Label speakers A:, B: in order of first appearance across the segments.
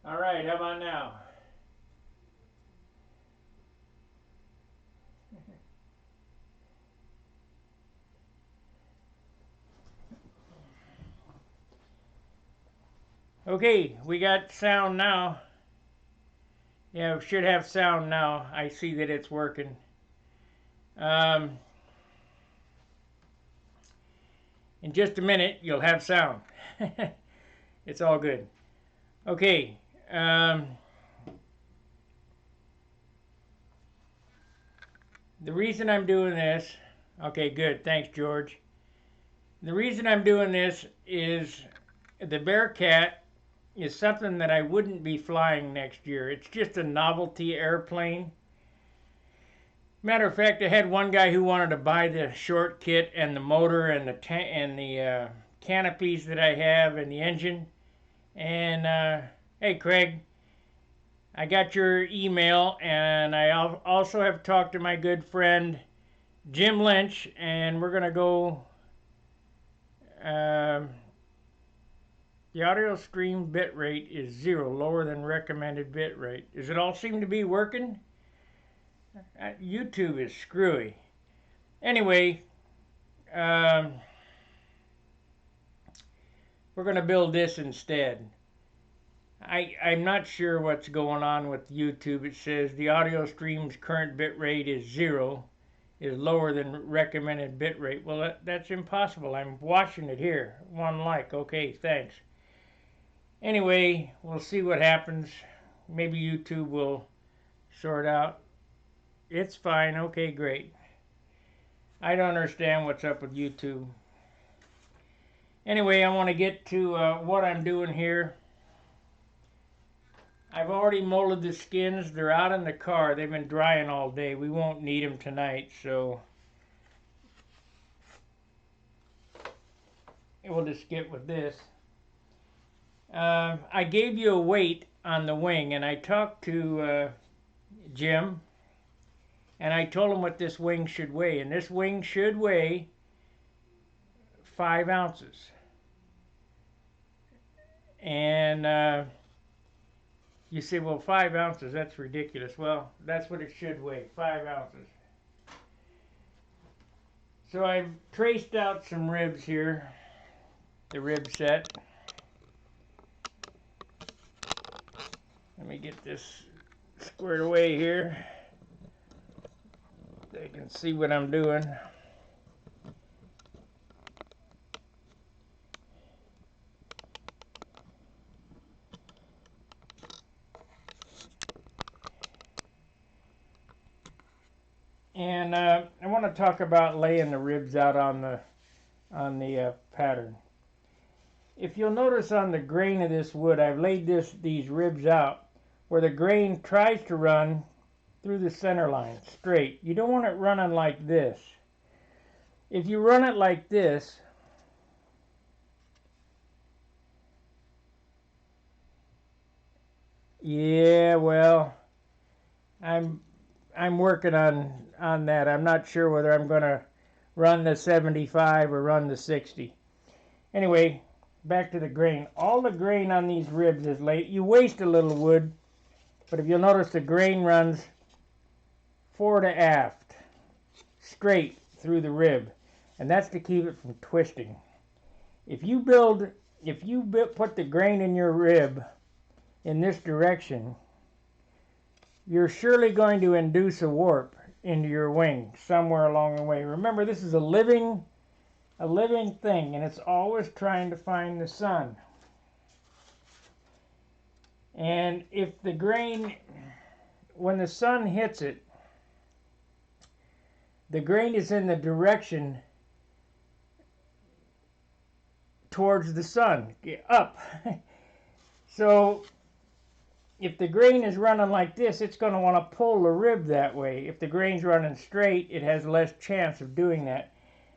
A: All right, how about now? Okay, we got sound now. Yeah, we should have sound now. I see that it's working. Um, in just a minute, you'll have sound. It's all good. Okay. Um, the reason I'm doing this, okay, good. Thanks, George. The reason I'm doing this is the Bearcat is something that I wouldn't be flying next year. It's just a novelty airplane. Matter of fact, I had one guy who wanted to buy the short kit and the motor and the canopies that I have and the engine. And hey, Craig, I got your email, and I also have talked to my good friend Jim Lynch, and we're gonna go. Um, the audio stream bit rate is 0, lower than recommended bit rate. Does it all seem to be working? YouTube is screwy. Anyway, um, we're going to build this instead. I'm not sure what's going on with YouTube. It says the audio stream's current bit rate is 0, is lower than recommended bit rate. Well, that's impossible. I'm watching it here. One like. Okay, thanks. Anyway, we'll see what happens. Maybe YouTube will sort out. It's fine. Okay, great. I don't understand what's up with YouTube. Anyway, I want to get to what I'm doing here. I've already molded the skins. They're out in the car. They've been drying all day. We won't need them tonight, so we'll just get with this. I gave you a weight on the wing, and I talked to Jim, and I told him what this wing should weigh, and this wing should weigh 5 ounces. And you say, well, 5 ounces, that's ridiculous. Well, that's what it should weigh, 5 ounces. So I've traced out some ribs here, the rib set. Let me get this squared away here so you can see what I'm doing. And I want to talk about laying the ribs out on the pattern. If you'll notice on the grain of this wood, I've laid these ribs out where the grain tries to run through the center line straight. You don't want it running like this. If you run it like this, yeah, well, I'm working on that. I'm not sure whether I'm going to run the 75 or run the 60. Anyway, back to the grain. All the grain on these ribs is laid. You waste a little wood, but if you'll notice, the grain runs fore to aft, straight through the rib, and that's to keep it from twisting. If you put the grain in your rib in this direction, you're surely going to induce a warp into your wing somewhere along the way. Remember, this is a living thing, and it's always trying to find the sun. And if the grain, when the sun hits it, the grain is in the direction towards the sun, up. So if the grain is running like this, it's going to want to pull the rib that way. If the grain's running straight, it has less chance of doing that.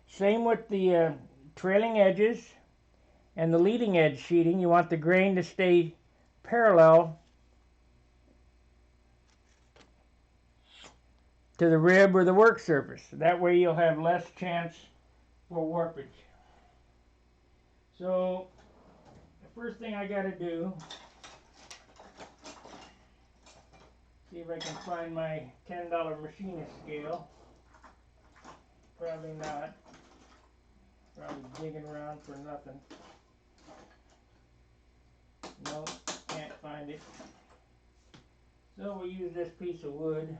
A: Same with the trailing edges and the leading edge sheeting. You want the grain to stay parallel to the rib or the work surface. That way you'll have less chance for warpage. So the first thing I got to do See if I can find my $10 machinist scale. Probably not. Probably digging around for nothing. Nope, can't find it. So we'll use this piece of wood.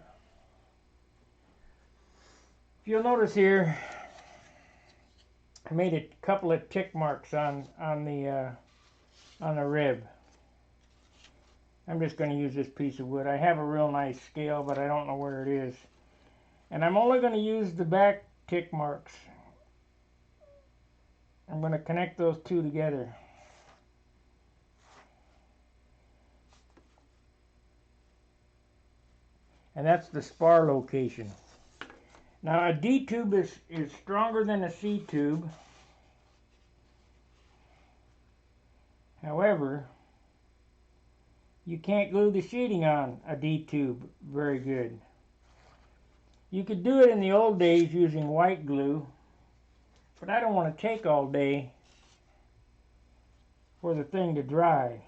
A: If you'll notice here, I made a couple of tick marks on the rib. I'm just going to use this piece of wood. I have a real nice scale, but I don't know where it is. And I'm only going to use the back tick marks. I'm going to connect those two together. And that's the spar location. Now a D tube is stronger than a C tube. However, you can't glue the sheeting on a D tube very good. You could do it in the old days using white glue, but I don't want to take all day for the thing to dry.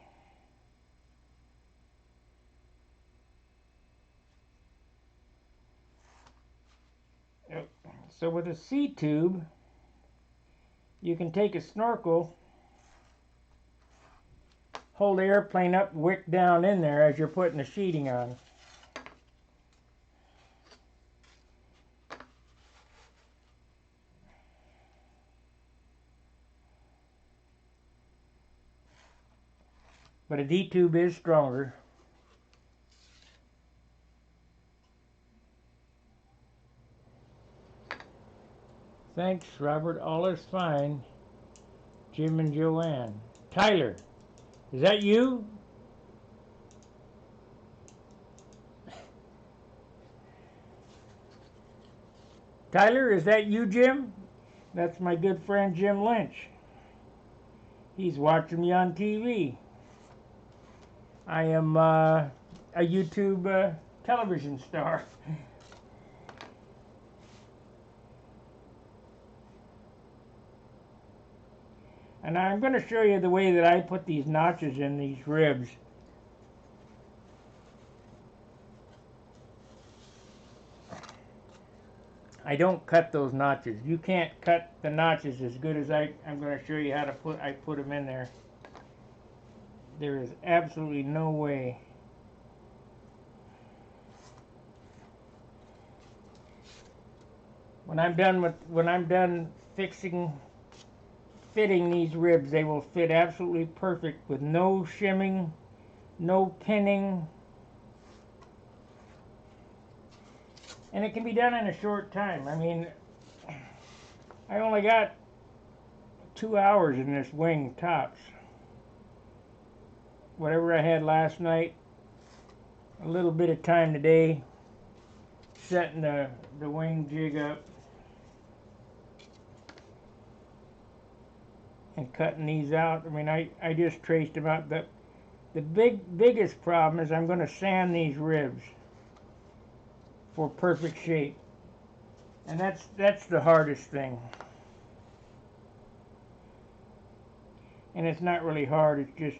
A: So with a C tube, you can take a snorkel, hold the airplane up, wick down in there as you're putting the sheeting on. But a D tube is stronger. Thanks, Robert. All is fine. Jim and Joanne. Tyler, is that you? Tyler, is that you, Jim? That's my good friend Jim Lynch. He's watching me on TV. I am a YouTube television star. And I'm going to show you the way that I put these notches in these ribs. I don't cut those notches. You can't cut the notches as good as I'm going to show you how to put them in there. There is absolutely no way. When I'm done fitting these ribs, they will fit absolutely perfect with no shimming, no pinning. And it can be done in a short time. I mean, I only got 2 hours in this wing tops. Whatever I had last night, a little bit of time today, setting the wing jig up and cutting these out. I mean, I just traced them out. The biggest problem is I'm going to sand these ribs for perfect shape, and that's the hardest thing. And it's not really hard, it's just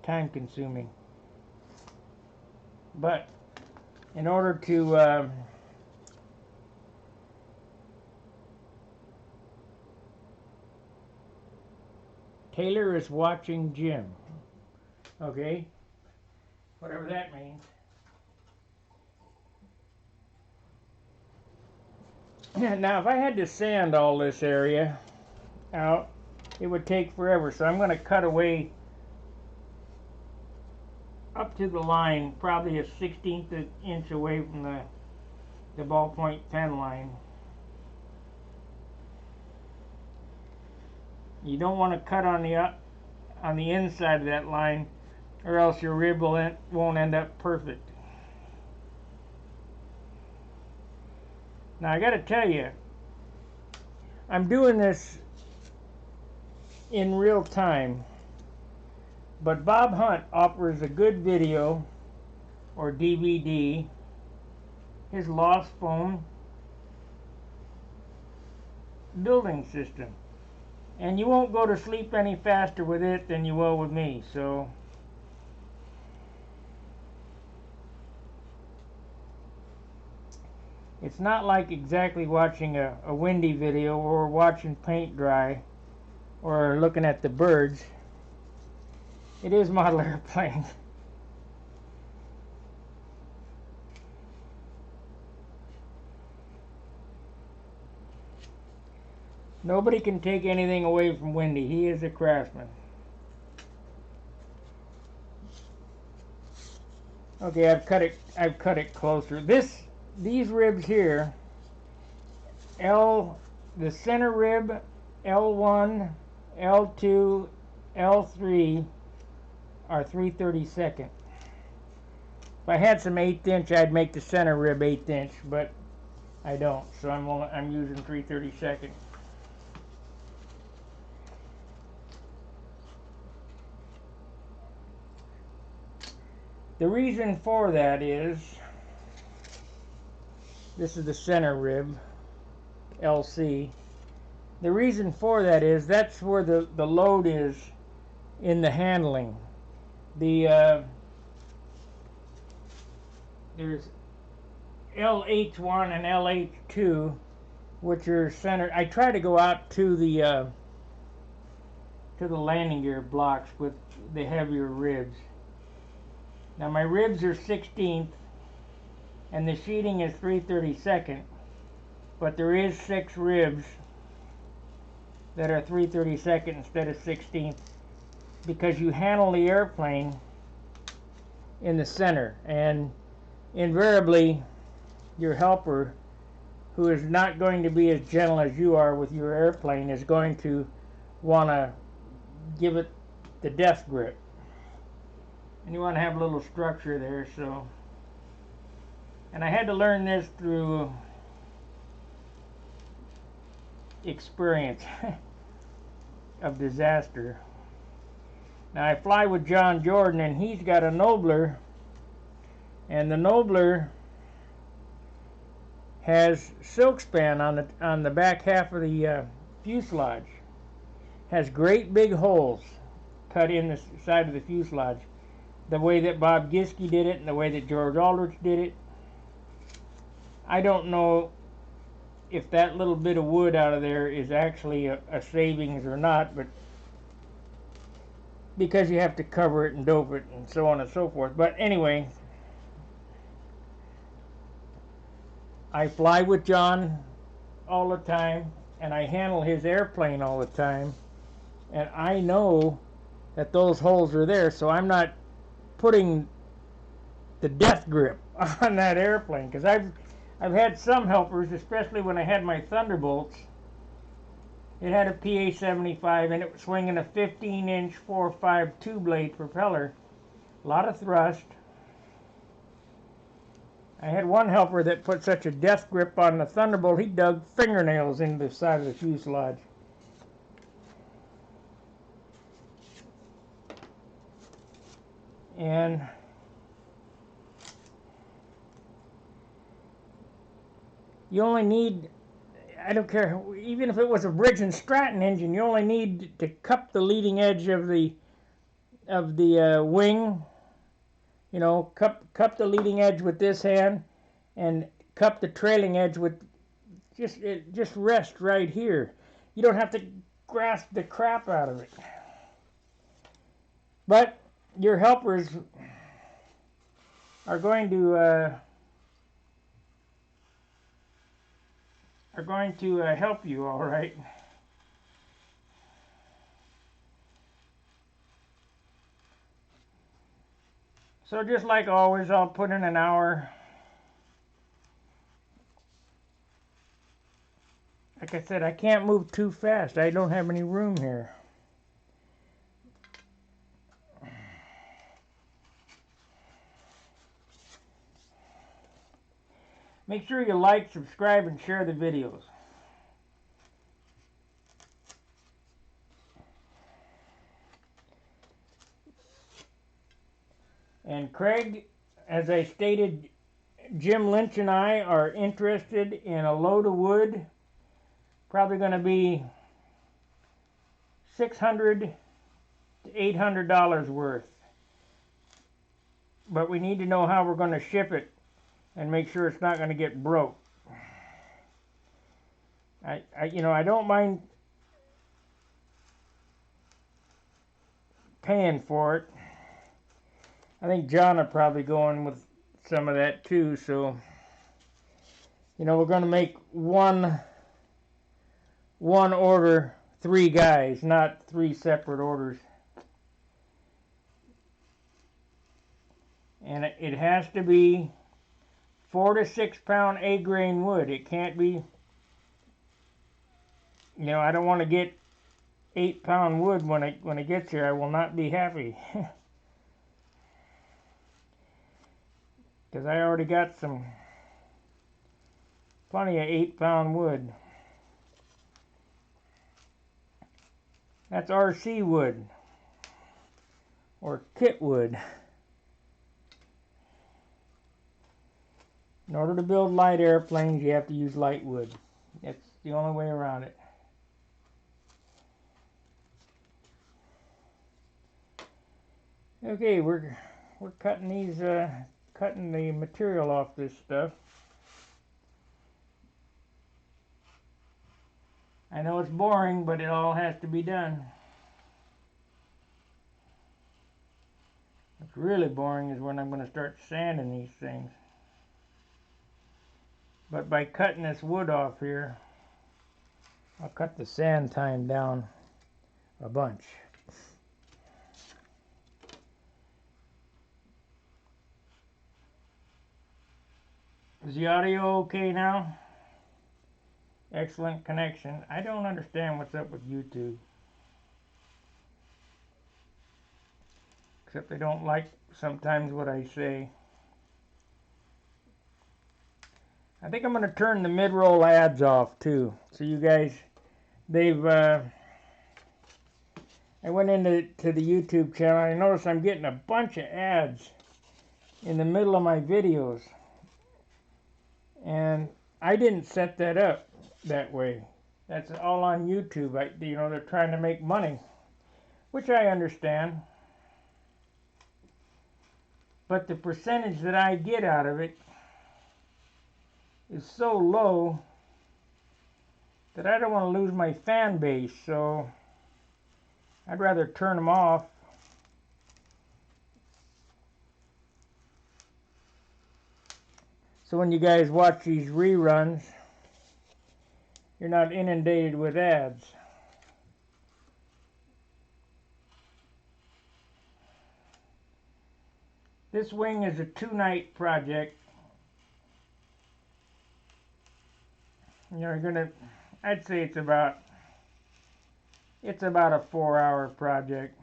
A: time consuming. But in order to Taylor is watching Jim. Okay? Whatever that means. Now, if I had to sand all this area out, it would take forever. So I'm going to cut away up to the line, probably a 1/16 inch away from the ballpoint pen line. You don't want to cut on the inside of that line, or else your rib won't end up perfect. Now I got to tell you, I'm doing this in real time, but Bob Hunt offers a good video or DVD, his lost foam building system. And you won't go to sleep any faster with it than you will with me. So It's not like exactly watching a windy video or watching paint dry or looking at the birds. It is model airplane. Nobody can take anything away from Wendy. He is a craftsman. Okay, I've cut it closer. These ribs here, the center rib, L1, L2, L3 are 3/32. If I had some 1/8 inch, I'd make the center rib 1/8 inch, but I don't, so I'm using 3/32. The reason for that is, this is the center rib, LC. The reason for that is that's where the load is in the handling. There's LH1 and LH2, which are center. I try to go out to the landing gear blocks with the heavier ribs. Now my ribs are 1/16, and the sheeting is 3/32, but there is 6 ribs that are 3/32 instead of 16, because you handle the airplane in the center, and invariably your helper, who is not going to be as gentle as you are with your airplane, is going to want to give it the death grip. And you want to have a little structure there, so. And I had to learn this through experience of disaster. Now I fly with John Jordan, and he's got a Nobler, and the Nobler has silk span on the back half of the fuselage. Has great big holes cut in the side of the fuselage, the way that Bob Giske did it and the way that George Aldrich did it. I don't know if that little bit of wood out of there is actually a savings or not, but because you have to cover it and dope it and so on and so forth. But anyway, I fly with John all the time, and I handle his airplane all the time, and I know that those holes are there, so I'm not putting the death grip on that airplane, because I've had some helpers, especially when I had my Thunderbolts. It had a PA-75 and it was swinging a 15-inch 4.5 two-blade propeller. A lot of thrust. I had one helper that put such a death grip on the Thunderbolt, he dug fingernails into the side of the fuselage. And you only need, I don't care, even if it was a Briggs and Stratton engine, you only need to cup the leading edge of the wing. You know, cup the leading edge with this hand, and cup the trailing edge with just rest right here. You don't have to grasp the crap out of it. But your helpers are going to help you, all right. So just like always, I'll put in an hour. Like I said, I can't move too fast. I don't have any room here. Make sure you like, subscribe, and share the videos. And Craig, as I stated, Jim Lynch and I are interested in a load of wood. Probably going to be $600 to $800 worth. But we need to know how we're going to ship it and make sure it's not going to get broke. I don't mind paying for it. I think John will probably go in with some of that too. So, we're going to make one order, 3 guys, not 3 separate orders. And it has to be 4 to 6 pound A grain wood. It can't be, I don't want to get 8-pound wood when it gets here. I will not be happy. Because I already got plenty of 8-pound wood. That's RC wood or kit wood. In order to build light airplanes, you have to use light wood. That's the only way around it. Okay, we're cutting cutting the material off this stuff. I know it's boring, but it all has to be done. What's really boring is when I'm going to start sanding these things. But by cutting this wood off here, I'll cut the sand time down a bunch. Is the audio okay now? Excellent connection. I don't understand what's up with YouTube. Except they don't like sometimes what I say. I think I'm going to turn the mid-roll ads off too. So you guys, I went into the YouTube channel and I noticed I'm getting a bunch of ads in the middle of my videos. And I didn't set that up that way. That's all on YouTube. They're trying to make money, which I understand. But the percentage that I get out of it is so low that I don't want to lose my fan base, so I'd rather turn them off. So when you guys watch these reruns, you're not inundated with ads. This wing is a 2-night project. I'd say it's about a 4-hour project.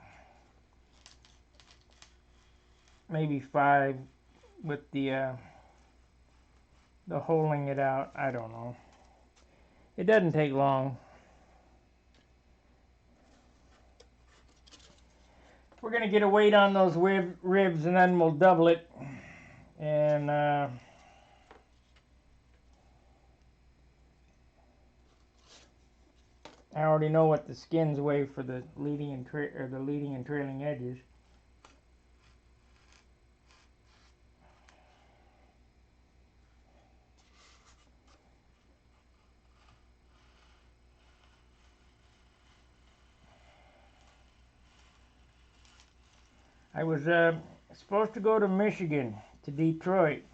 A: Maybe 5 with the holing it out. I don't know. It doesn't take long. We're going to get a weight on those ribs and then we'll double it. And I already know what the skins weigh for the leading and trailing edges. I was supposed to go to Michigan, to Detroit.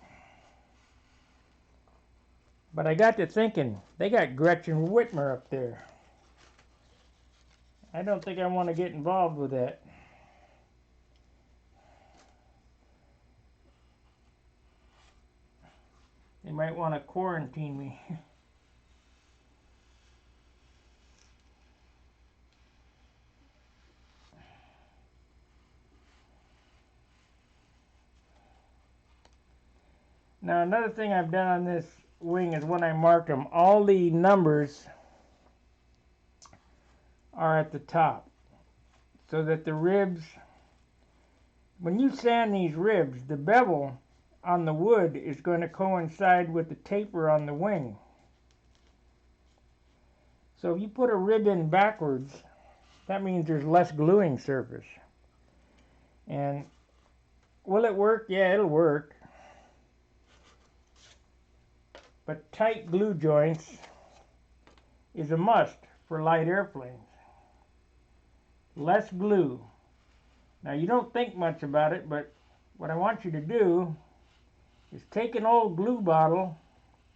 A: But I got to thinking, they got Gretchen Whitmer up there. I don't think I want to get involved with that. They might want to quarantine me. Now another thing I've done on this wing is when I marked them, all the numbers are at the top. So that the ribs, when you sand these ribs, the bevel on the wood is going to coincide with the taper on the wing. So if you put a rib in backwards, that means there's less gluing surface. And will it work? Yeah, it'll work. But tight glue joints is a must for light airplanes. Less glue. Now you don't think much about it, but what I want you to do is take an old glue bottle,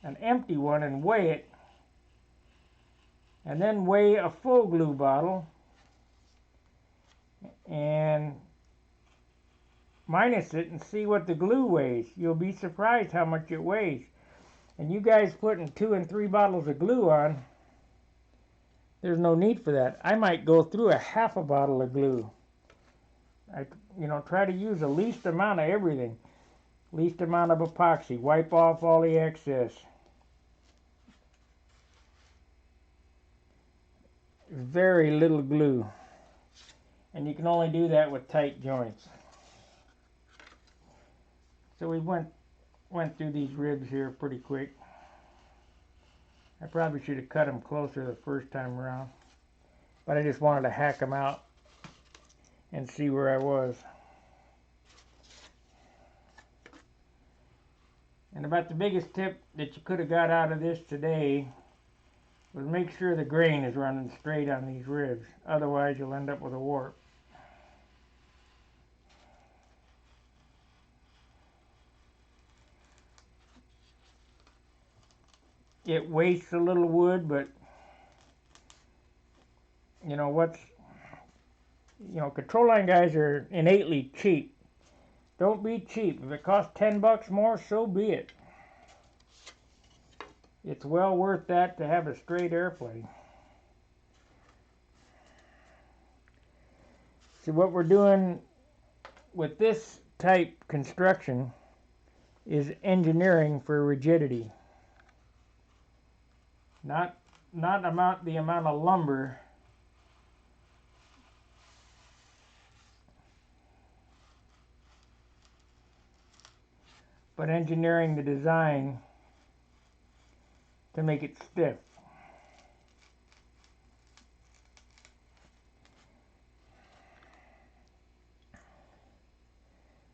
A: an empty one, and weigh it, and then weigh a full glue bottle and minus it and see what the glue weighs. You'll be surprised how much it weighs. And you guys putting 2 and 3 bottles of glue on, there's no need for that. I might go through a half a bottle of glue. Try to use the least amount of everything. Least amount of epoxy. Wipe off all the excess. Very little glue. And you can only do that with tight joints. So we went through these ribs here pretty quick. I probably should have cut them closer the first time around, but I just wanted to hack them out and see where I was. And about the biggest tip that you could have got out of this today was make sure the grain is running straight on these ribs. Otherwise you'll end up with a warp. It wastes a little wood, but control line guys are innately cheap. Don't be cheap. If it costs $10 more, so be it. It's well worth that to have a straight airplane. So what we're doing with this type construction is engineering for rigidity. Not the amount of lumber, but engineering the design to make it stiff.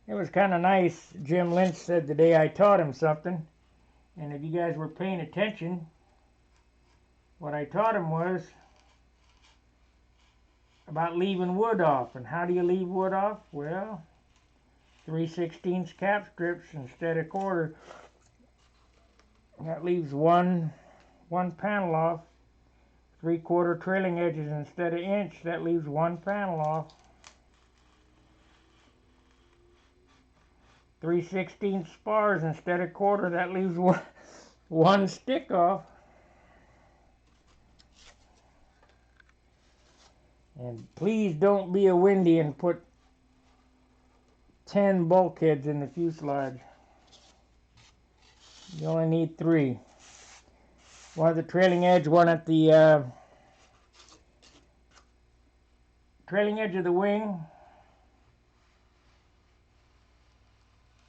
A: It was kind of nice. Jim Lynch said today I taught him something, and if you guys were paying attention, what I taught him was about leaving wood off. And how do you leave wood off? Well, 3/16 cap strips instead of quarter. That leaves one panel off. 3/4 trailing edges instead of inch. That leaves one panel off. 3/16 spars instead of quarter. That leaves one stick off. And please don't be a windy and put 10 bulkheads in the fuselage. You only need 3. One at the trailing edge, one at the trailing edge of the wing,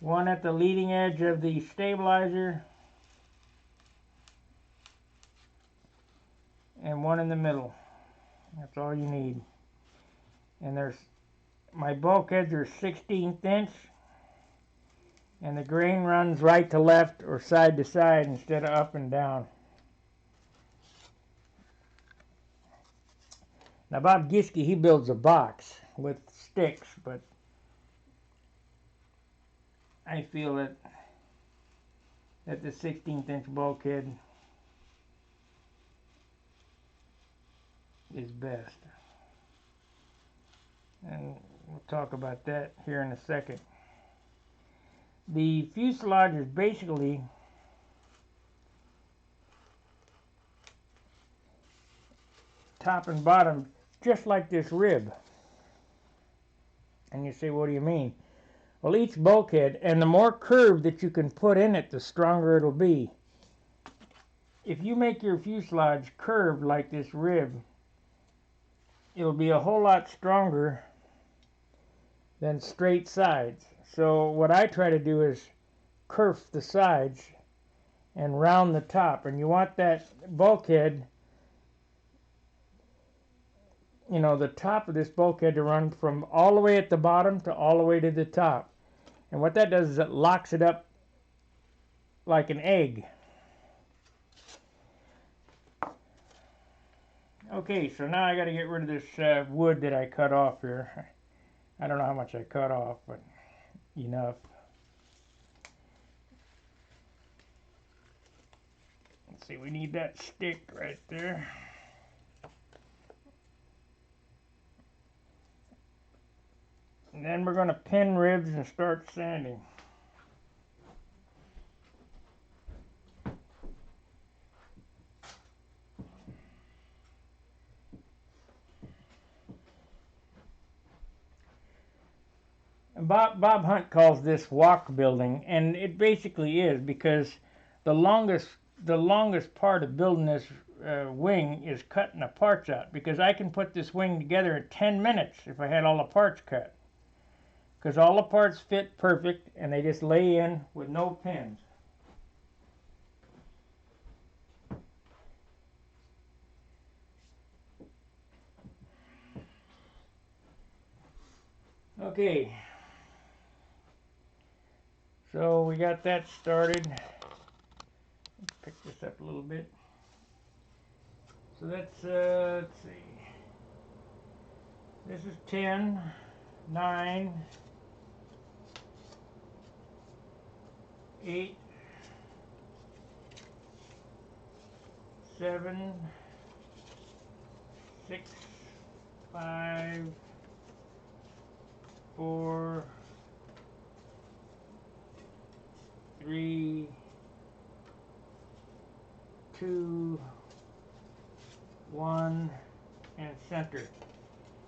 A: one at the leading edge of the stabilizer, and one in the middle. That's all you need. And my bulkheads are 1/16 inch, and the grain runs right to left or side to side instead of up and down. Now Bob Giske, he builds a box with sticks, but I feel that the 1/16 inch bulkhead is best. And we'll talk about that here in a second. The fuselage is basically top and bottom just like this rib. And you say, what do you mean? Well, each bulkhead, and the more curve that you can put in it, the stronger it'll be. If you make your fuselage curved like this rib, it'll be a whole lot stronger than straight sides. So what I try to do is kerf the sides and round the top. And you want that bulkhead, the top of this bulkhead to run from all the way at the bottom to all the way to the top. And what that does is it locks it up like an egg. Okay, so now I got to get rid of this wood that I cut off here. I don't know how much I cut off, but enough. Let's see, we need that stick right there. And then we're going to pin ribs and start sanding. And Bob Hunt calls this walk building, and it basically is, because the longest part of building this wing is cutting the parts out, because I can put this wing together in 10 minutes if I had all the parts cut, because all the parts fit perfect and they just lay in with no pins. Okay, so we got that started. Let's pick this up a little bit. So that's, let's see, this is 10, 9, 8, 7, 6, 5, 4, 3, 2, 1, and center.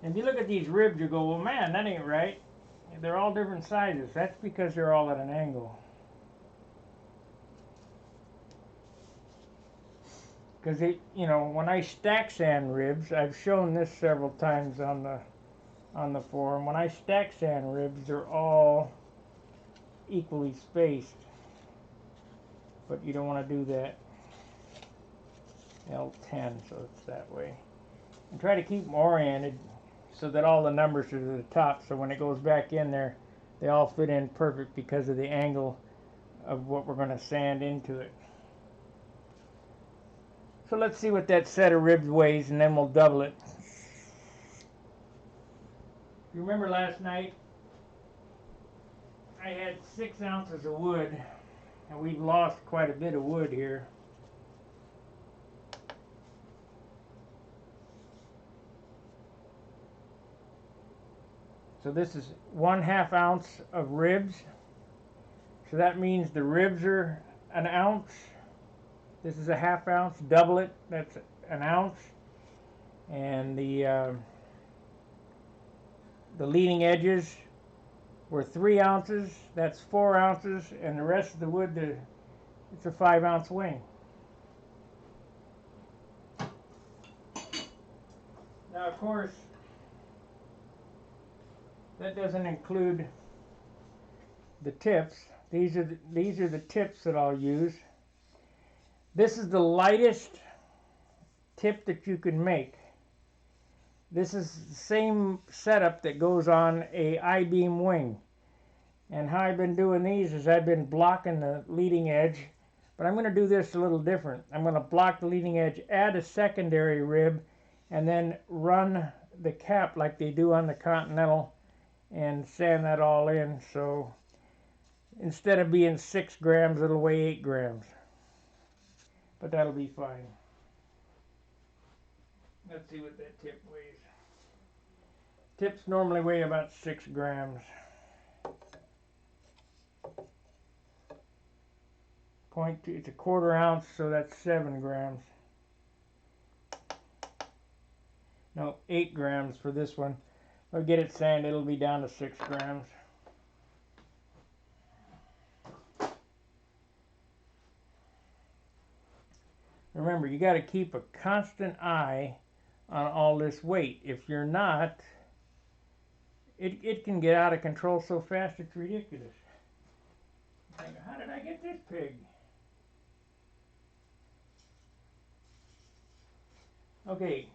A: And if you look at these ribs, you go, well, man, that ain't right. They're all different sizes. That's because they're all at an angle. Because when I stack sand ribs, I've shown this several times on the forum. When I stack sand ribs, they're all equally spaced. But you don't want to do that. L10, so it's that way. And try to keep them oriented so that all the numbers are to the top, so when it goes back in there, they all fit in perfect because of the angle of what we're going to sand into it. So let's see what that set of ribs weighs, and then we'll double it. You remember last night I had 6 ounces of wood, and we've lost quite a bit of wood here. So this is 1/2 ounce of ribs. So that means the ribs are an ounce. This is a 1/2 ounce. Double it. That's an ounce. And the leading edges were 3 ounces. That's 4 ounces. And the rest of the wood, it's a 5 ounce wing. Now, of course, that doesn't include the tips. These are the tips that I'll use. This is the lightest tip that you can make. This is the same setup that goes on a I-beam wing. And how I've been doing these is I've been blocking the leading edge, but I'm going to do this a little different. I'm going to block the leading edge, add a secondary rib, and then run the cap like they do on the Continental and sand that all in. So instead of being 6 grams, it'll weigh 8 grams. But that'll be fine. Let's see what that tip weighs. Tips normally weigh about 6 grams. It's a 1/4 ounce, so that's 7 grams. No, 8 grams for this one. I'll get it sanded, it'll be down to 6 grams. Remember, you got to keep a constant eye on all this weight. If you're not, it can get out of control so fast it's ridiculous. How did I get this pig? Okay,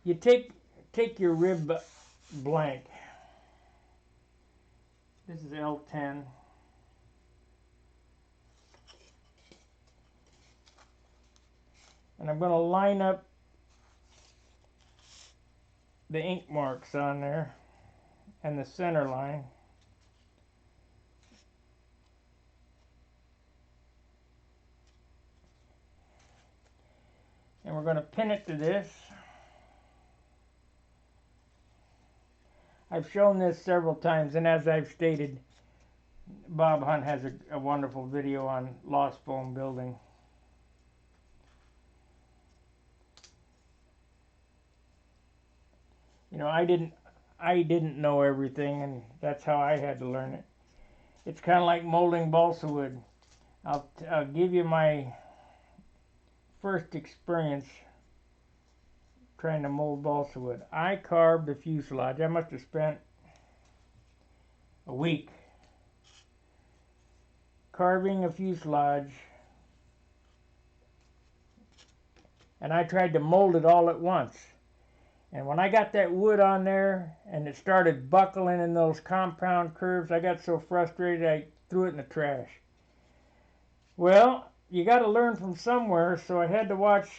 A: you take your rib blank. This is L10. And I'm going to line up the ink marks on there and the center line. And we're going to pin it to this. I've shown this several times, and as I've stated, Bob Hunt has a wonderful video on lost foam building. You know, I didn't know everything, and that's how I had to learn it. It's kind of like molding balsa wood. I'll give you my first experience trying to mold balsa wood. I carved the fuselage. I must have spent a week carving a fuselage, and I tried to mold it all at once. And when I got that wood on there and it started buckling in those compound curves, I got so frustrated I threw it in the trash. Well, you got to learn from somewhere, so I had to watch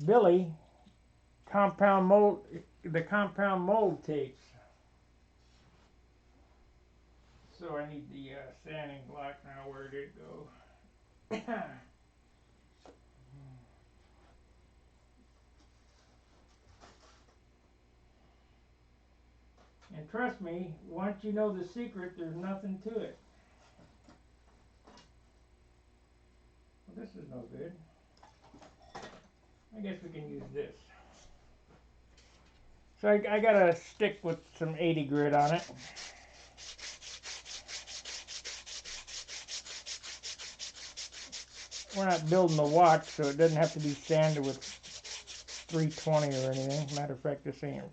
A: Billy the compound mold tapes. So I need the sanding block now. Where did it go? And trust me, once you know the secret, there's nothing to it. Well, this is no good. I guess we can use this. So I got a stick with some 80 grit on it. We're not building a watch, so it doesn't have to be sanded with 320 or anything. Matter of fact, this ain't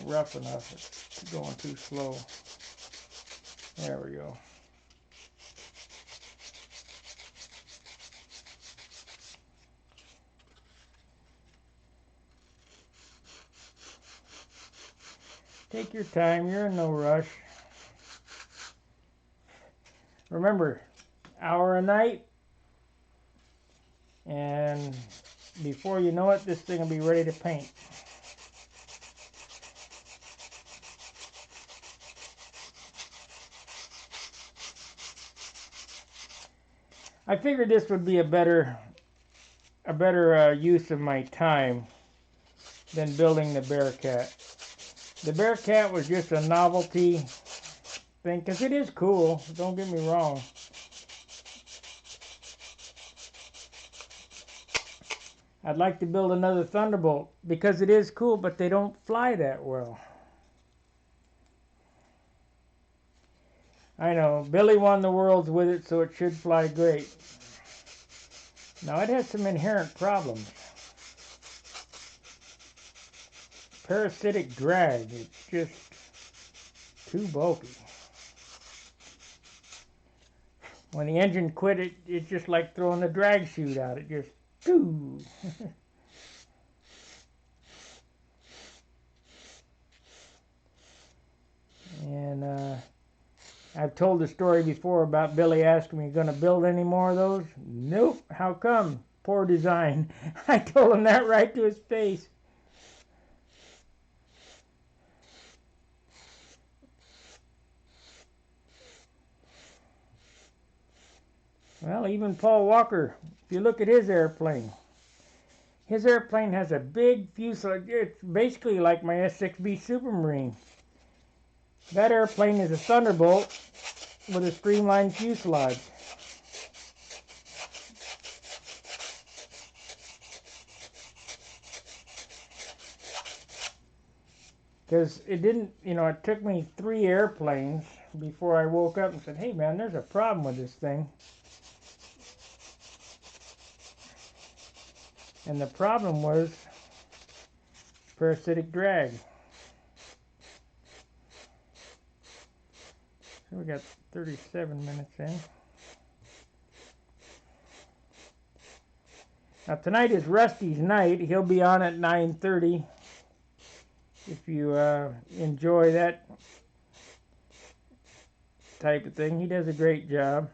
A: rough enough. It's going too slow. There we go. Take your time, you're in no rush. Remember, hour a night, and before you know it, this thing will be ready to paint. I figured this would be a better use of my time than building the Bearcat. The Bearcat was just a novelty thing, because it is cool, don't get me wrong. I'd like to build another Thunderbolt, because it is cool, but they don't fly that well. I know, Billy won the worlds with it, so it should fly great. Now, it has some inherent problems. Parasitic drag, it's just too bulky. When the engine quit, it's just like throwing the drag chute out. It just, doo. And I've told the story before about Billy asking me, "Gonna build any more of those?" Nope. How come? Poor design. I told him that right to his face. Well, even Paul Walker, if you look at his airplane has a big fuselage. It's basically like my S6B Supermarine. That airplane is a Thunderbolt with a streamlined fuselage. Because it didn't, it took me 3 airplanes before I woke up and said, "Hey man, there's a problem with this thing." And the problem was parasitic drag. So we got 37 minutes in. Now tonight is Rusty's night. He'll be on at 9:30. If you enjoy that type of thing, he does a great job.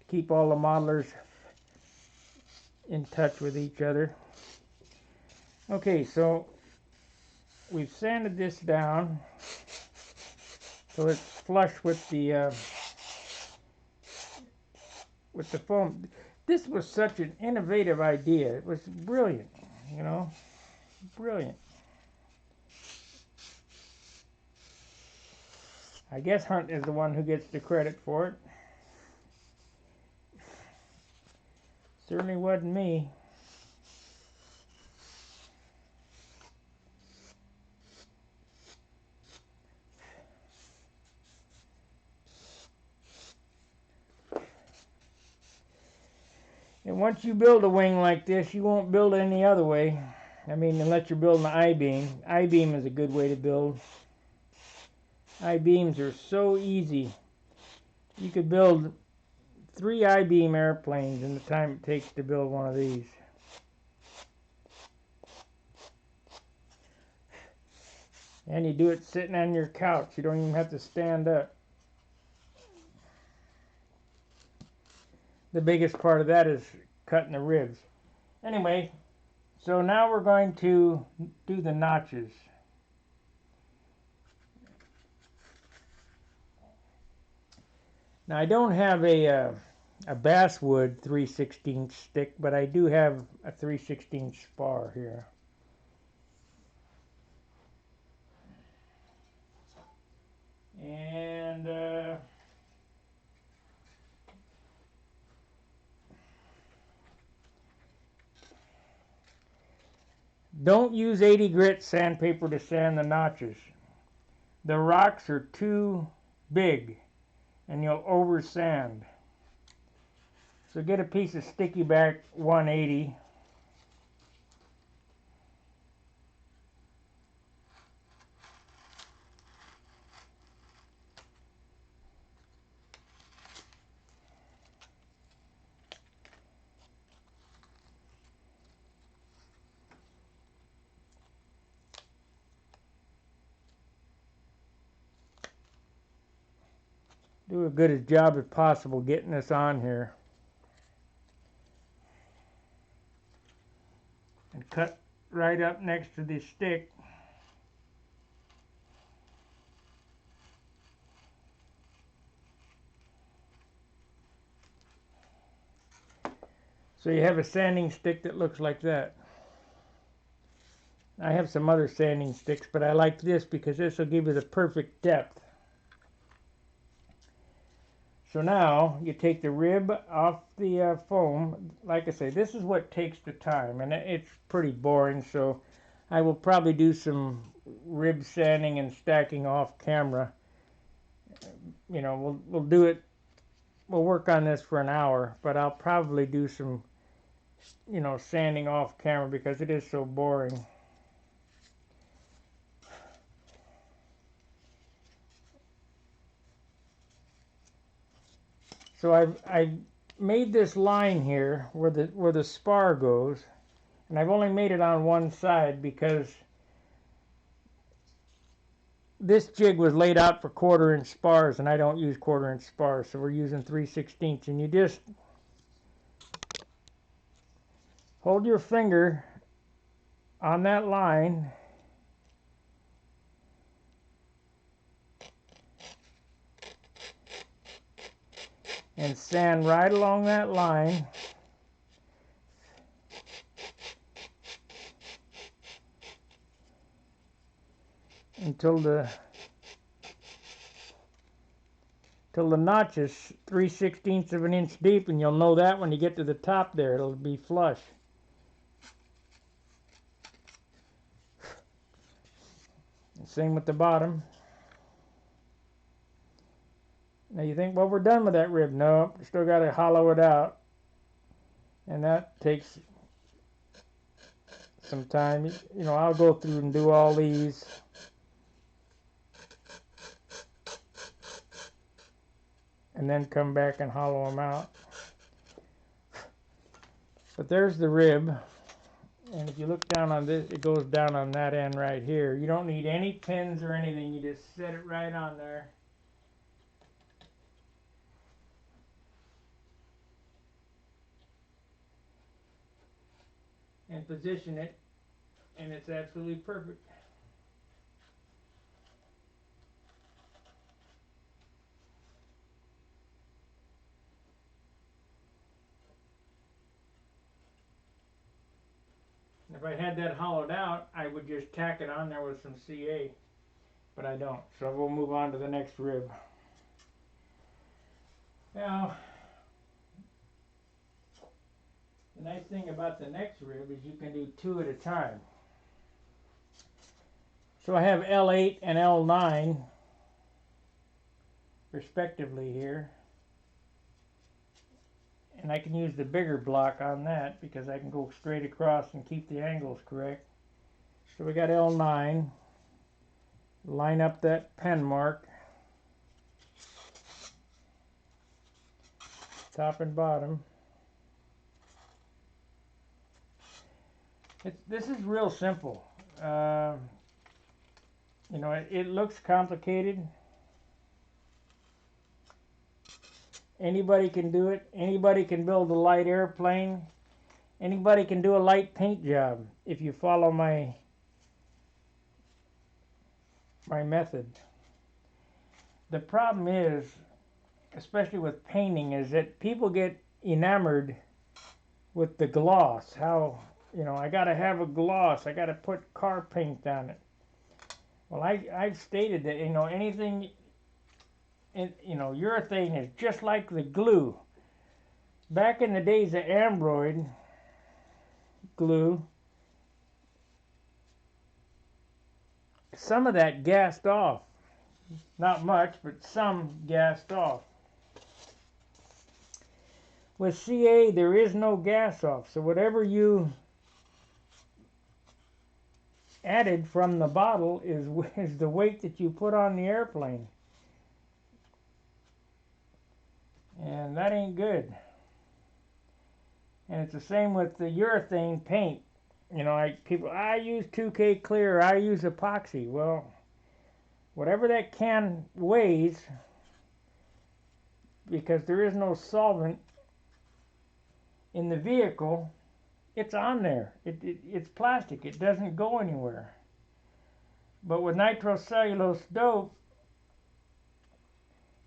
A: Keep all the modelers in touch with each other. Okay, so we've sanded this down so it's flush with the foam. This was such an innovative idea. It was brilliant, you know, brilliant. I guess Hunt is the one who gets the credit for it. Certainly wasn't me. And once you build a wing like this, you won't build it any other way. I mean, unless you're building an I-beam. I-beam is a good way to build. I-beams are so easy. You could build 3 I-beam airplanes in the time it takes to build one of these. And you do it sitting on your couch. You don't even have to stand up. The biggest part of that is cutting the ribs. Anyway, so now we're going to do the notches. Now I don't have a basswood 3/16 stick, but I do have a 3/16 spar here. And don't use 80 grit sandpaper to sand the notches. The rocks are too big and you'll over sand. So get a piece of sticky back 180. Do a good a job as possible getting this on here. And cut right up next to the stick. So you have a sanding stick that looks like that. I have some other sanding sticks, but I like this because this will give you the perfect depth. So now you take the rib off the foam. Like I say, this is what takes the time, and it's pretty boring, so I will probably do some rib sanding and stacking off camera. You know, we'll do it, we'll work on this for an hour, but I'll probably do some, you know, sanding off camera because it is so boring. So I've made this line here where the spar goes, and I've only made it on one side because this jig was laid out for 1/4 inch spars, and I don't use 1/4 inch spars, so we're using 3/16. And you just hold your finger on that line and sand right along that line until the notch is 3/16 of an inch deep, and you'll know that when you get to the top there, it'll be flush. And same with the bottom. Now you think, well, we're done with that rib. No, still got to hollow it out, and that takes some time. You know, I'll go through and do all these. And then come back and hollow them out. But there's the rib, and if you look down on this, it goes down on that end right here. You don't need any pins or anything, you just set it right on there. And position it and it's absolutely perfect. If I had that hollowed out, I would just tack it on there with some CA, but I don't. So we'll move on to the next rib. Now, the nice thing about the next rib is you can do two at a time. So I have L8 and L9 respectively here. And I can use the bigger block on that because I can go straight across and keep the angles correct. So we got L9. Line up that pen mark. Top and bottom. This is real simple. You know, it looks complicated. Anybody can do it. Anybody can build a light airplane. Anybody can do a light paint job if you follow my method. The problem is, especially with painting, is that people get enamored with the gloss. How, you know, I got to have a gloss. I got to put car paint on it. Well, I've stated that, you know, anything, you know, urethane is just like the glue. Back in the days of ambroid glue, some of that gassed off. Not much, but some gassed off. With CA, there is no gas off. So whatever you added from the bottle is the weight that you put on the airplane. And that ain't good. And it's the same with the urethane paint. You know, I use 2K clear, I use epoxy. Well, whatever that can weighs, because there is no solvent in the vehicle, it's on there. It's plastic. It doesn't go anywhere. But with nitrocellulose dope,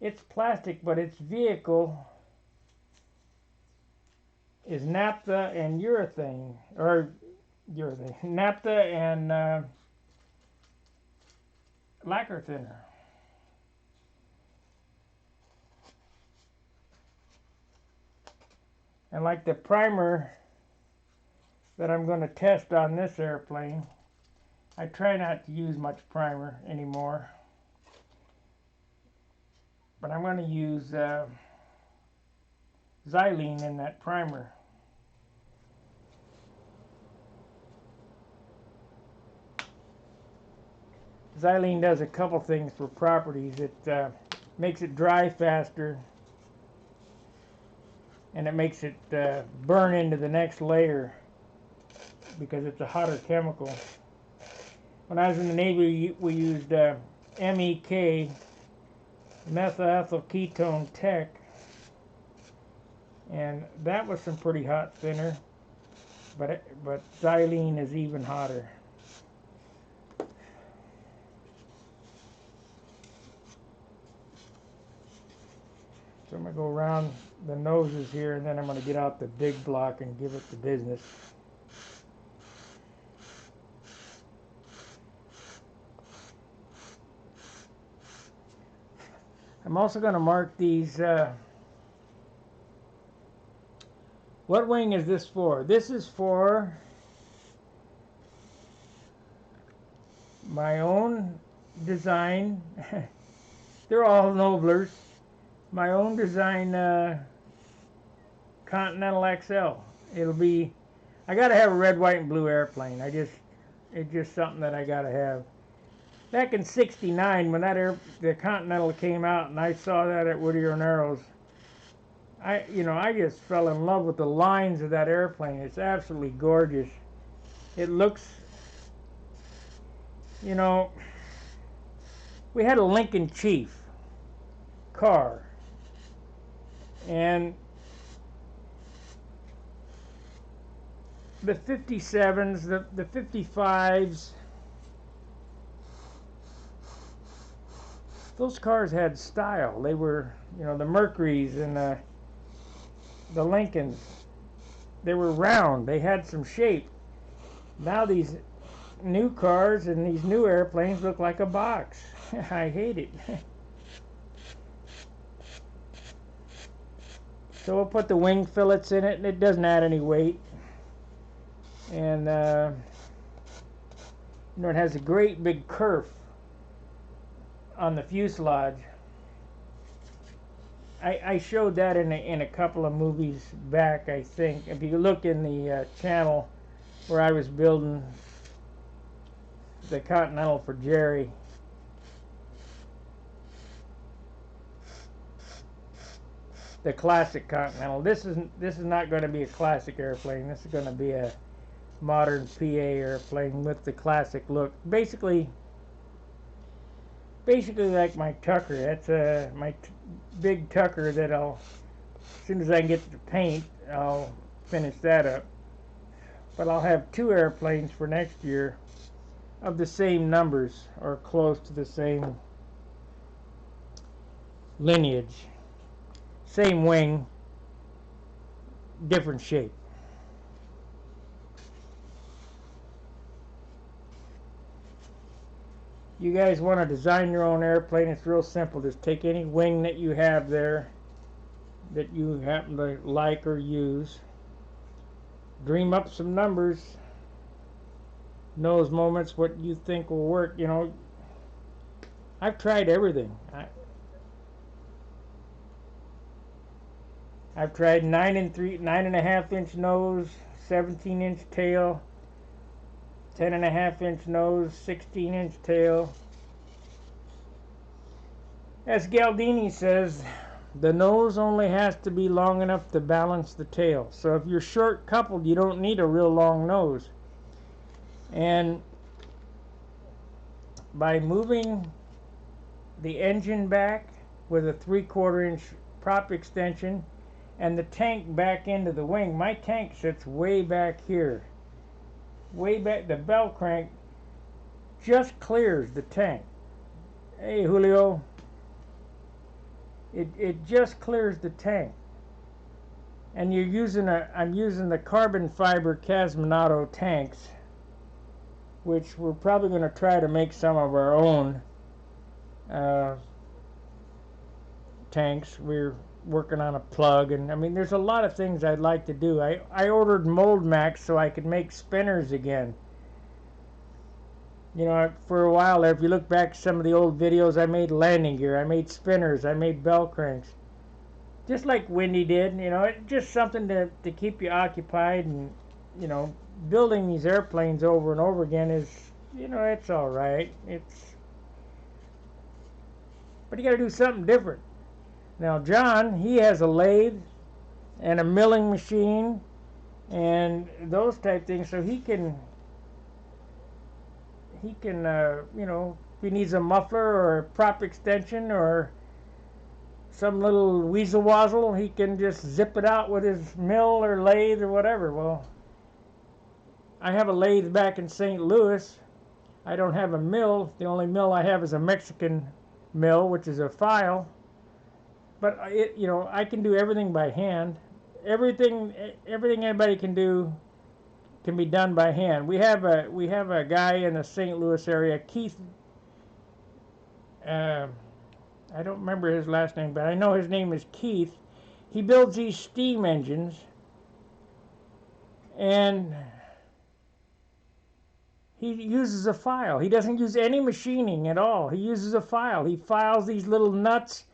A: it's plastic, but its vehicle is naphtha and urethane, or urethane, naphtha and lacquer thinner. And like the primer that I'm going to test on this airplane, I try not to use much primer anymore. But I'm going to use xylene in that primer. Xylene does a couple things for properties. It makes it dry faster, and it makes it burn into the next layer because it's a hotter chemical. When I was in the Navy, we used MEK, methyl ketone tech, and that was some pretty hot thinner, but xylene is even hotter. So I'm going to go around the noses here, and then I'm going to get out the big block and give it the business. I'm also going to mark these. What wing is this for? This is for my own design. They're all Noblers. My own design Continental XL. It'll be, I gotta have a red, white, and blue airplane. It's just something that I gotta have. Back in '69, when the Continental came out, and I saw that at Whittier and Arrows, I just fell in love with the lines of that airplane. It's absolutely gorgeous. It looks, you know, we had a Lincoln Chief car, and the 57s, the 55s, those cars had style. They were, you know, the Mercurys and the Lincolns. They were round. They had some shape. Now these new cars and these new airplanes look like a box. I hate it. So we'll put the wing fillets in it, and it doesn't add any weight. And you know, it has a great big kerf on the fuselage. I showed that in a couple of movies back, I think. If you look in the channel where I was building the Continental for Jerry, the classic Continental. This is not going to be a classic airplane. This is going to be a modern PA airplane with the classic look. Basically like my Tucker. That's my big Tucker that I'll, as soon as I can get the paint, I'll finish that up. But I'll have two airplanes for next year of the same numbers or close to the same lineage. Same wing, different shape. You guys want to design your own airplane, it's real simple. Just take any wing that you have there that you happen to like or use, dream up some numbers, nose moments, what you think will work. You know, I've tried everything. I've tried 9.5 inch nose, 17-inch tail, 10.5 inch nose, 16-inch tail. As Galdini says, the nose only has to be long enough to balance the tail. So if you're short coupled, you don't need a real long nose. And by moving the engine back with a 3/4 inch prop extension and the tank back into the wing, my tank sits way back here. Way back, the bell crank just clears the tank. Hey Julio, it just clears the tank. And I'm using the carbon fiber Casminato tanks, which we're probably going to try to make some of our own tanks. We're working on a plug, and I mean, there's a lot of things I'd like to do. I ordered mold max so I could make spinners again. You know, for a while there, if you look back at some of the old videos, I made landing gear, I made spinners, I made bell cranks, just like Wendy did. You know, it's just something to keep you occupied. And you know, building these airplanes over and over again is, you know, it's all right. But you got to do something different. Now John, he has a lathe and a milling machine and those type things, so he can you know, if he needs a muffler or a prop extension or some little weasel wazzle, he can just zip it out with his mill or lathe or whatever. Well, I have a lathe back in St. Louis. I don't have a mill. The only mill I have is a Mexican mill, which is a file. But you know, I can do everything by hand. Everything anybody can do can be done by hand. We have a guy in the St. Louis area, Keith. I don't remember his last name, but I know his name is Keith. He builds these steam engines, and he uses a file. He doesn't use any machining at all. He uses a file. He files these little nuts.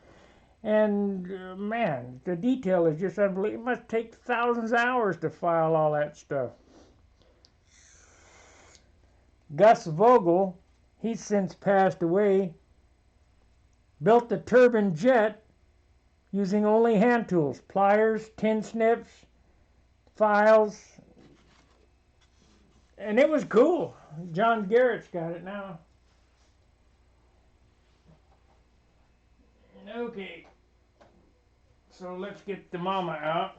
A: And man, the detail is just unbelievable. It must take thousands of hours to file all that stuff. Gus Vogel, he's since passed away, built the turbine jet using only hand tools, pliers, tin snips, files, and it was cool. John Garrett's got it now. Okay, so let's get the mama out.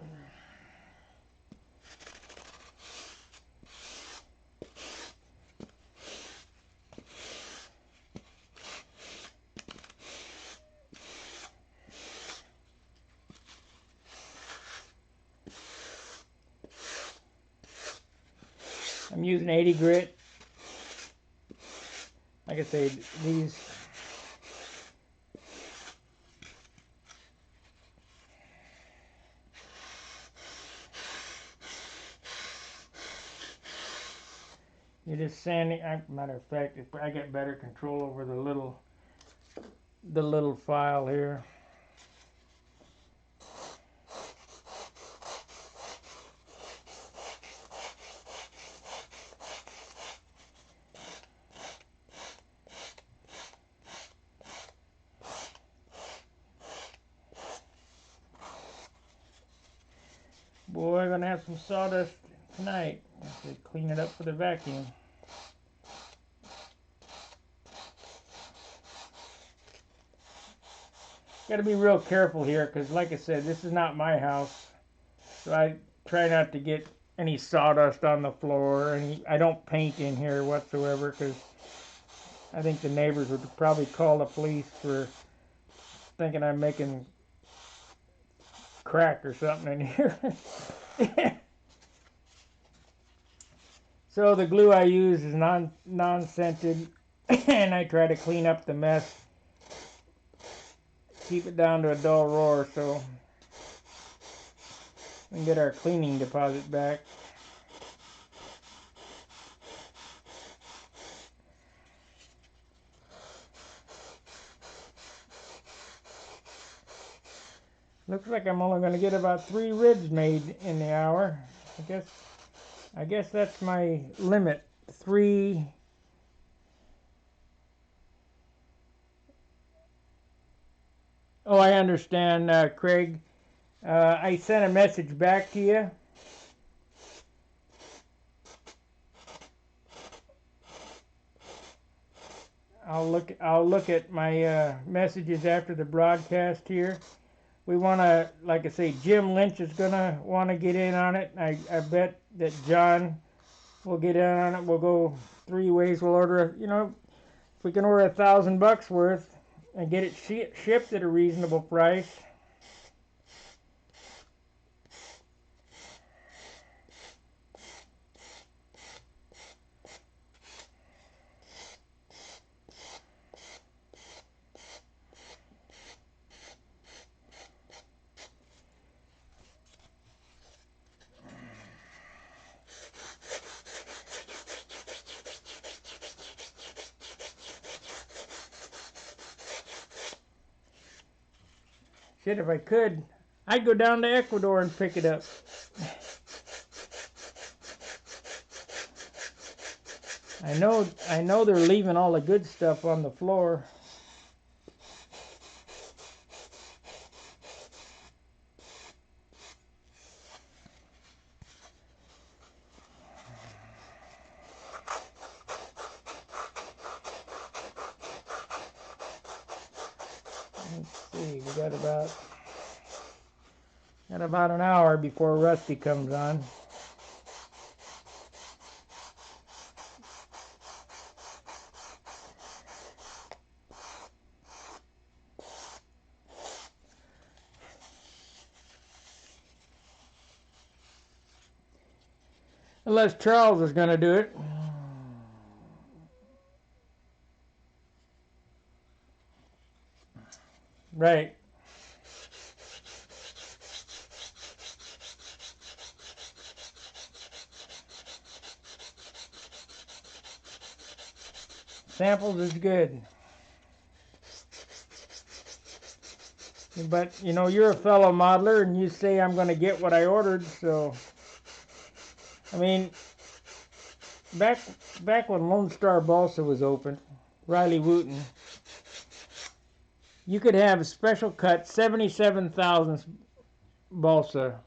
A: I'm using 80 grit. Like I say, these you're just sanding. Matter of fact, I get better control over the little file here. Boy, I'm gonna have some sawdust tonight. I have to clean it up with a vacuum. Got to be real careful here because, like I said, this is not my house, so I try not to get any sawdust on the floor. I don't paint in here whatsoever because I think the neighbors would probably call the police for thinking I'm making crack or something in here. So the glue I use is non-scented, and I try to clean up the mess, keep it down to a dull roar so we can get our cleaning deposit back. Looks like I'm only going to get about 3 ribs made in the hour. I guess that's my limit. 3. Oh, I understand, Craig. I sent a message back to you. I'll look at my messages after the broadcast here. We want to, like I say, Jim Lynch is going to want to get in on it. I bet that John will get in on it. We'll go 3 ways. We'll order, if we can order $1,000 worth and get it shipped at a reasonable price. Shit, if I could, I'd go down to Ecuador and pick it up. I know they're leaving all the good stuff on the floor. Let's see, we got about an hour before Rusty comes on. Unless Charles is going to do it. Right. Samples is good. But, you're a fellow modeler and you say I'm going to get what I ordered, so... I mean, back when Lone Star Balsa was open, Riley Wooten, you could have a special cut 77 thousandths balsa,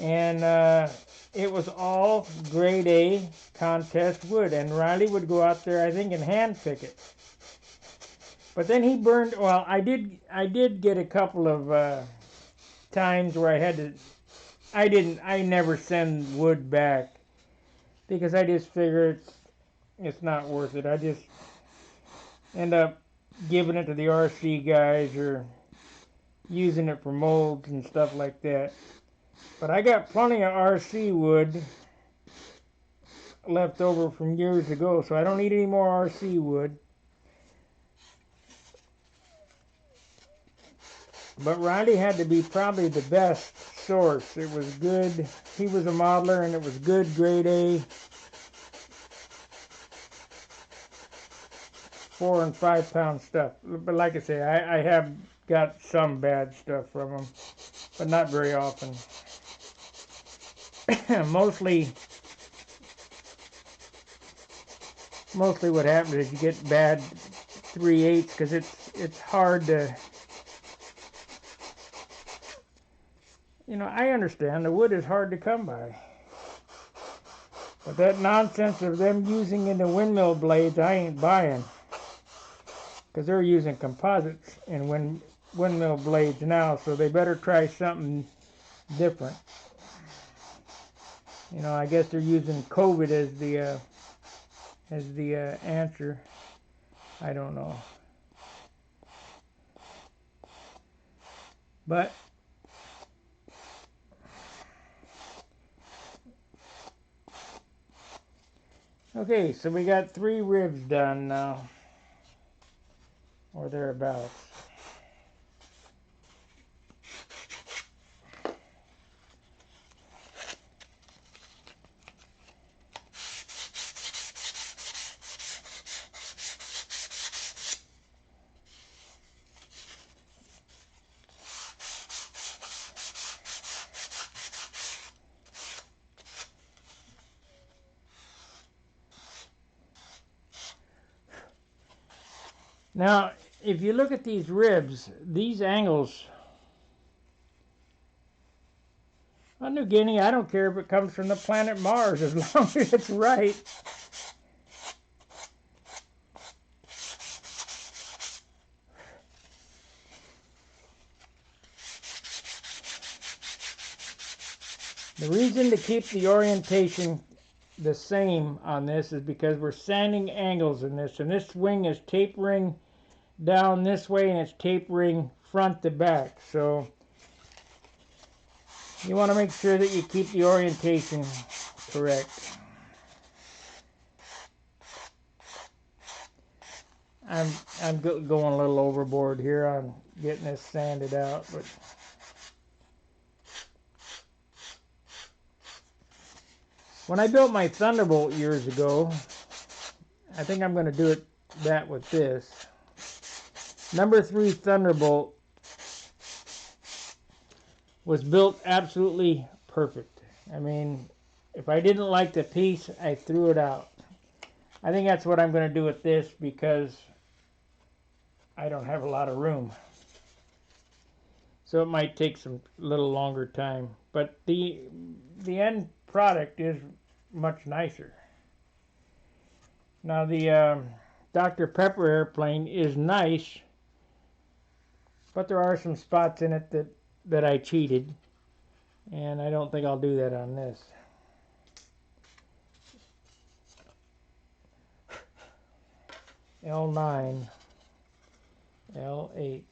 A: and it was all grade A contest wood, and Riley would go out there, I think, and hand pick it. But then he burned. Well, I did get a couple of times where I had to. I never send wood back because I just figure it's not worth it. I just end up giving it to the RC guys or using it for molds and stuff like that. But I got plenty of RC wood left over from years ago, so I don't need any more RC wood. But Ronnie had to be probably the best source. It was good. He was a modeler, and it was good, grade A, 4 and 5 pound stuff. But like I say, I have got some bad stuff from him, but not very often. mostly what happens is you get bad 3/8 because it's hard to, you know, I understand the wood is hard to come by. But that nonsense of them using in the windmill blades, I ain't buying. Because they're using composites in windmill blades now, so they better try something different. You know, I guess they're using COVID as the answer. I don't know. But okay, so we got 3 ribs done now, or thereabouts. Now, if you look at these ribs, these angles, on New Guinea, I don't care if it comes from the planet Mars, as long as it's right. The reason to keep the orientation the same on this is because we're sanding angles in this, and this wing is tapering down this way and it's tapering front to back, so you want to make sure that you keep the orientation correct. I'm going a little overboard here on getting this sanded out, but when I built my Thunderbolt years ago, I think I'm going to do that with this. Number 3 Thunderbolt was built absolutely perfect. I mean, if I didn't like the piece, I threw it out. I think that's what I'm going to do with this because I don't have a lot of room. So it might take some little longer time. But the end product is much nicer. Now the Dr. Pepper airplane is nice, but there are some spots in it that I cheated, and I don't think I'll do that on this. L9, L8.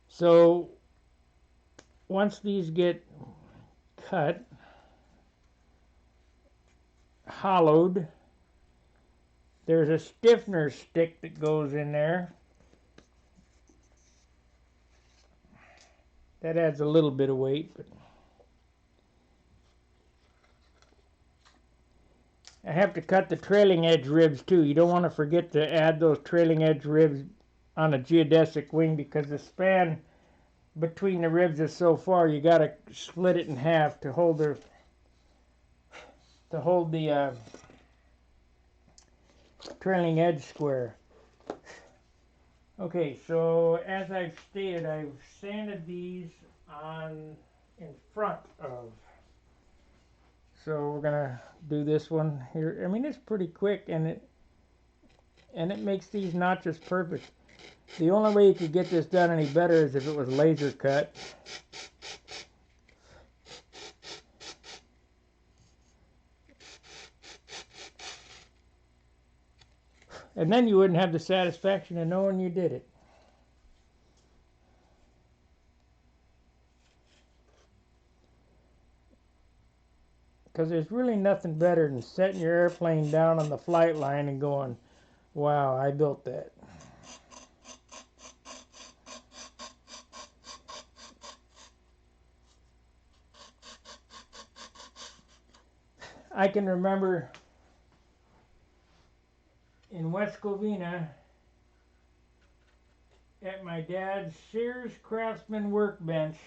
A: So once these get cut, hollowed, there's a stiffener stick that goes in there. That adds a little bit of weight, but I have to cut the trailing edge ribs too. You don't want to forget to add those trailing edge ribs on a geodesic wing because the span between the ribs is so far. You got to split it in half to hold the trailing edge square. Okay, so as I've stated, I've sanded these on in front of. So we're gonna do this one here. I mean, it's pretty quick, and it makes these notches perfect. The only way you could get this done any better is if it was laser cut. And then you wouldn't have the satisfaction of knowing you did it. because there's really nothing better than setting your airplane down on the flight line and going, wow, I built that. I can remember in West Covina at my dad's Sears Craftsman workbench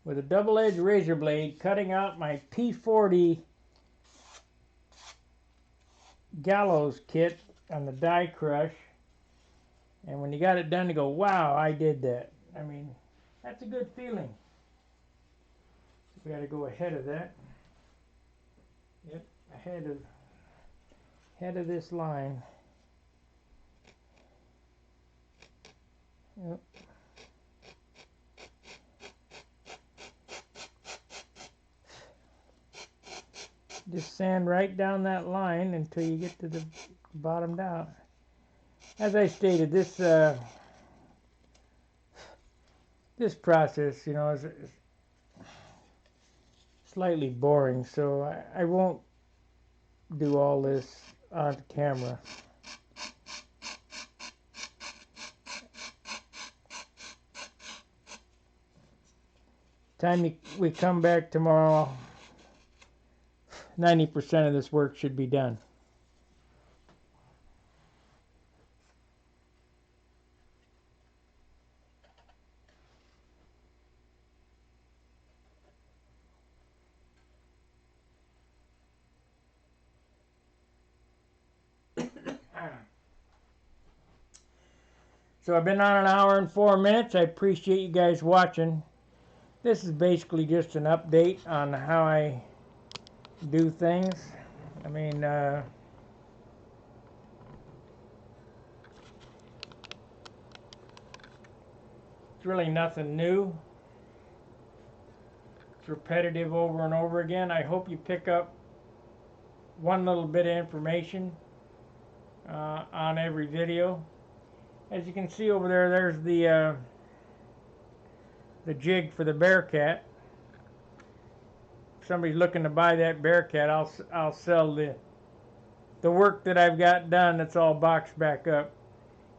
A: with a double-edged razor blade cutting out my P40 gallows kit on the die crush, and when you got it done, you go, wow, I did that. I mean, that's a good feeling. We got to go ahead of that. Yep, ahead of this line. Yep. Just sand right down that line until you get to the bottomed out. As I stated, this process, is slightly boring, so I won't do all this on camera. Time we come back tomorrow, 90% of this work should be done. So I've been on an hour and 4 minutes. I appreciate you guys watching. This is basically just an update on how I do things. I mean, it's really nothing new. It's repetitive over and over again. I hope you pick up one little bit of information on every video. As you can see over there, there's the jig for the Bearcat. If somebody's looking to buy that Bearcat, I'll sell the work that I've got done. That's all boxed back up,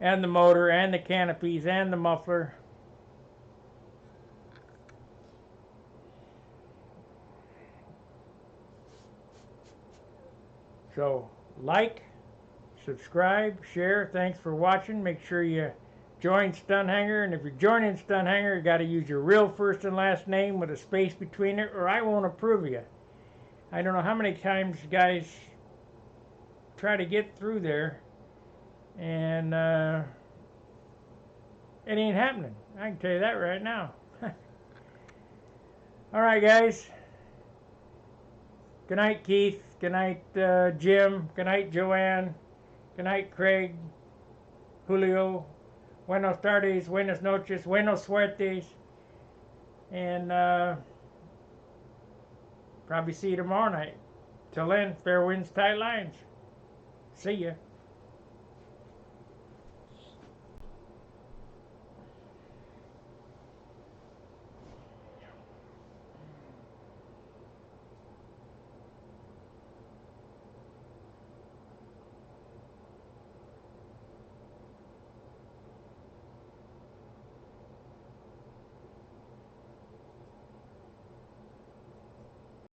A: and the motor, and the canopies, and the muffler. So like, subscribe, share. Thanks for watching. Make sure you join Stunt Hanger, and if you're joining Stunt Hanger, you got to use your real first and last name with a space between it, or I won't approve you. I don't know how many times guys try to get through there, and it ain't happening. I can tell you that right now. All right, guys. Good night, Keith. Good night, Jim. Good night, Joanne. Good night, Craig, Julio. Buenos tardes, buenas noches, buenos suertes. And probably see you tomorrow night. Till then, fair winds, tight lines. See ya.